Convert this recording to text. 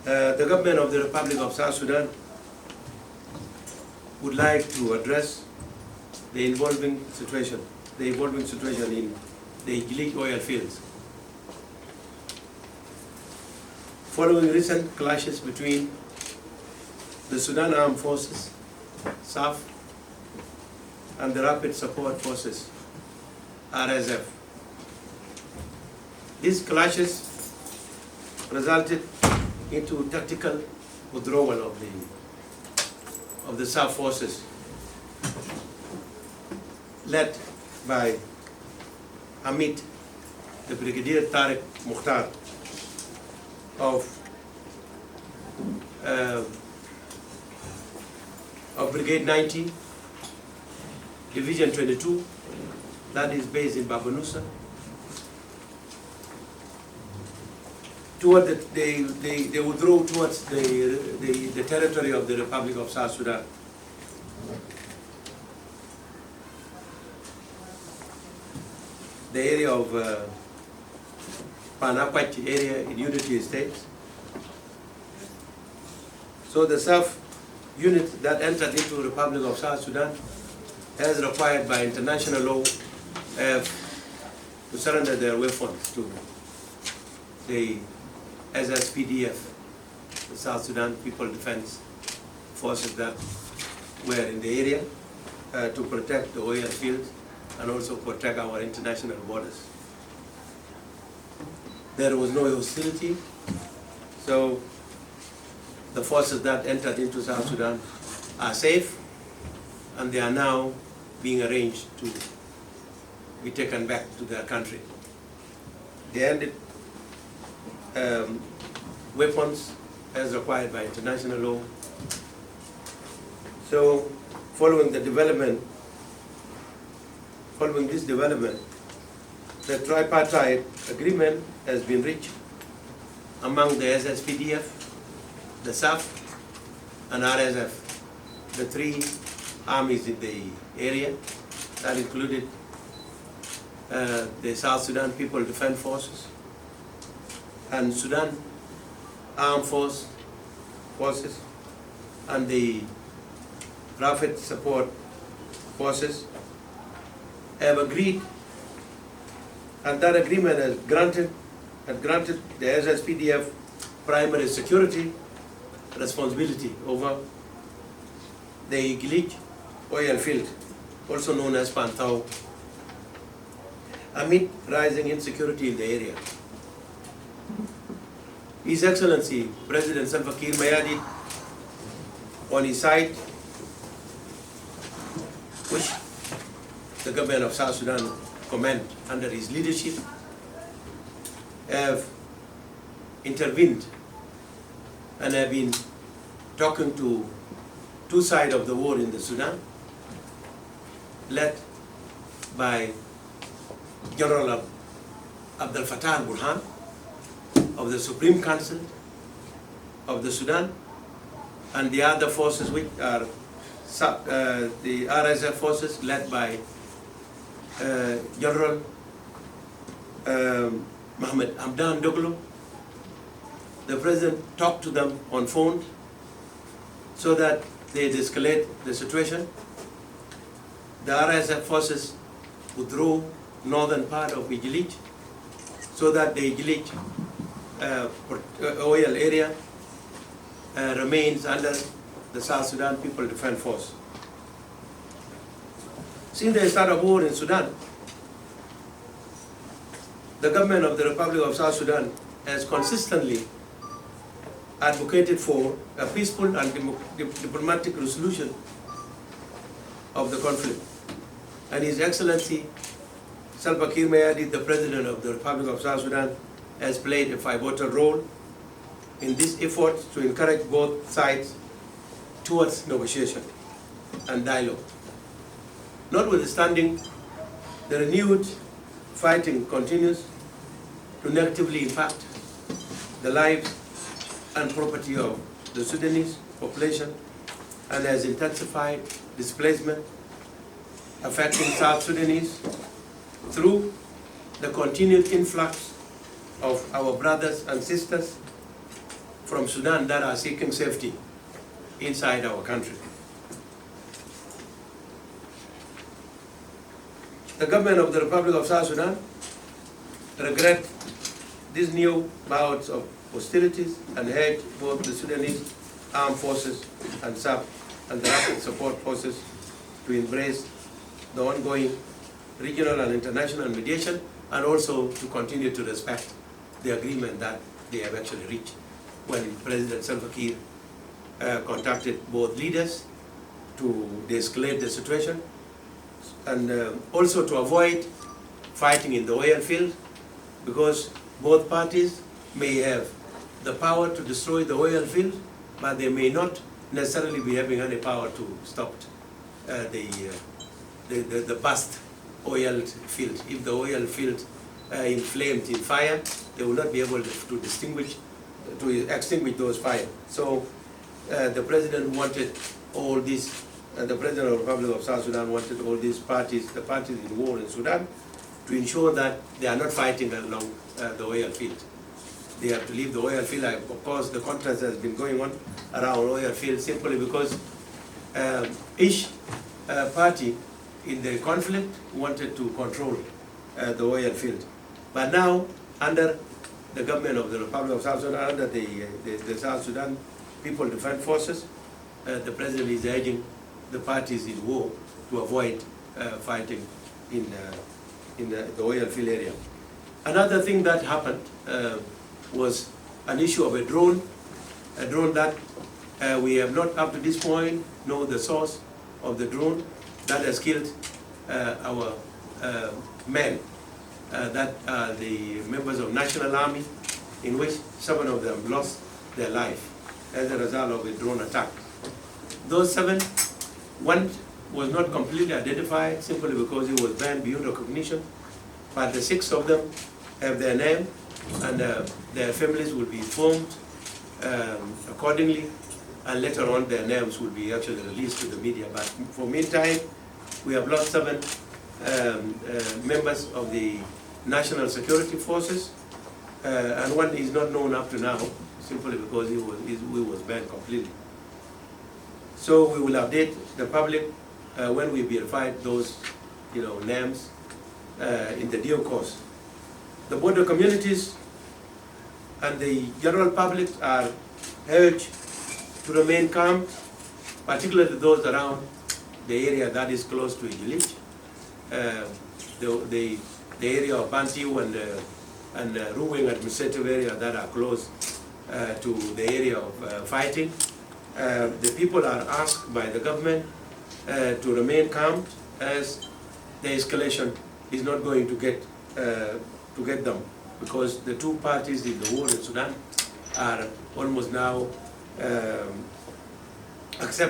The government of the Republic of South Sudan would like to address the evolving situation in the Heglig oil fields. Following recent clashes between the Sudan Armed Forces, SAF, and the Rapid Support Forces, RSF. These clashes resulted into tactical withdrawal of the SAF forces, led by Hamid, the Brigadier Tariq Mukhtar of Brigade 90, Division 22, that is based in Babanusa. They withdrew towards the territory of the Republic of South Sudan. The area of Panthou area in Unity States. So the SAF unit that entered into the Republic of South Sudan, as required by international law, have to surrender their weapons to the SSPDF, the South Sudan People Defense Forces that were in the area to protect the oil fields and also protect our international borders. There was no hostility, so the forces that entered into South Sudan are safe, and they are now being arranged to be taken back to their country. They ended weapons as required by international law. So, following this development, the Tripartite agreement has been reached among the SSPDF, the SAF, and RSF, the three armies in the area. That included the South Sudan People Defense Forces and Sudan Armed Forces and the Rapid Support Forces have agreed, and that agreement has granted the SSPDF primary security responsibility over the Heglig oil field, also known as Panthou, amid rising insecurity in the area. His Excellency President Salva Kiir Mayardit, on his side, which the government of South Sudan command under his leadership, have intervened and have been talking to two sides of the war in the Sudan, led by General Abdel Fattah al-Burhan of the Supreme Council of the Sudan, and the other forces which are the RSF forces led by General Mohammed Hamdan Doglo. The President talked to them on phone so that they de-escalate the situation. The RSF forces withdrew northern part of Heglig so that the Heglig oil area remains under the South Sudan People Defense Force. Since the start of war in Sudan, the government of the Republic of South Sudan has consistently advocated for a peaceful and diplomatic resolution of the conflict. And His Excellency Salva Kiir Mayardit, the President of the Republic of South Sudan, has played a pivotal role in this effort to encourage both sides towards negotiation and dialogue. Notwithstanding, the renewed fighting continues to negatively impact the lives and property of the Sudanese population and has intensified displacement affecting South Sudanese through the continued influx of our brothers and sisters from Sudan that are seeking safety inside our country. The government of the Republic of South Sudan regret these new bouts of hostilities and urge both the Sudanese armed forces and SAF and the rapid support forces to embrace the ongoing regional and international mediation, and also to continue to respect the agreement that they have actually reached when President Salva Kiir contacted both leaders to de-escalate the situation, and also to avoid fighting in the oil field, because both parties may have the power to destroy the oil field, but they may not necessarily be having any power to stop the bust oil field. If the oil field inflamed in fire, they will not be able to extinguish those fires. So the President wanted all these, the President of the Republic of South Sudan wanted all these parties, the parties in war in Sudan, to ensure that they are not fighting along the oil field. They have to leave the oil field. Of course, the contest has been going on around oil field simply because each party in the conflict wanted to control the oil field. But now, under the government of the Republic of South Sudan, under the South Sudan People Defense Forces, the President is urging the parties in war to avoid fighting in the oil field area. Another thing that happened was an issue of a drone that we have not up to this point know the source of the drone that has killed our men that are the members of National Army, in which 7 of them lost their life as a result of a drone attack. Those 7, one was not completely identified simply because he was banned beyond recognition, but the 6 of them have their name, and their families will be informed accordingly, and later on their names will be actually released to the media. But for meantime, we have lost 7 members of the National Security Forces, and one is not known up to now, simply because he was banned completely. So we will update the public when we verify those names in the due course. The border communities and the general public are urged to remain calm, particularly those around the area that is close to Heglig, the area of Panthou and Ruwing administrative area that are close to the area of fighting. The people are asked by the government to remain calm, as the escalation is not going to get them, because the 2 parties in the war in Sudan are almost now accepting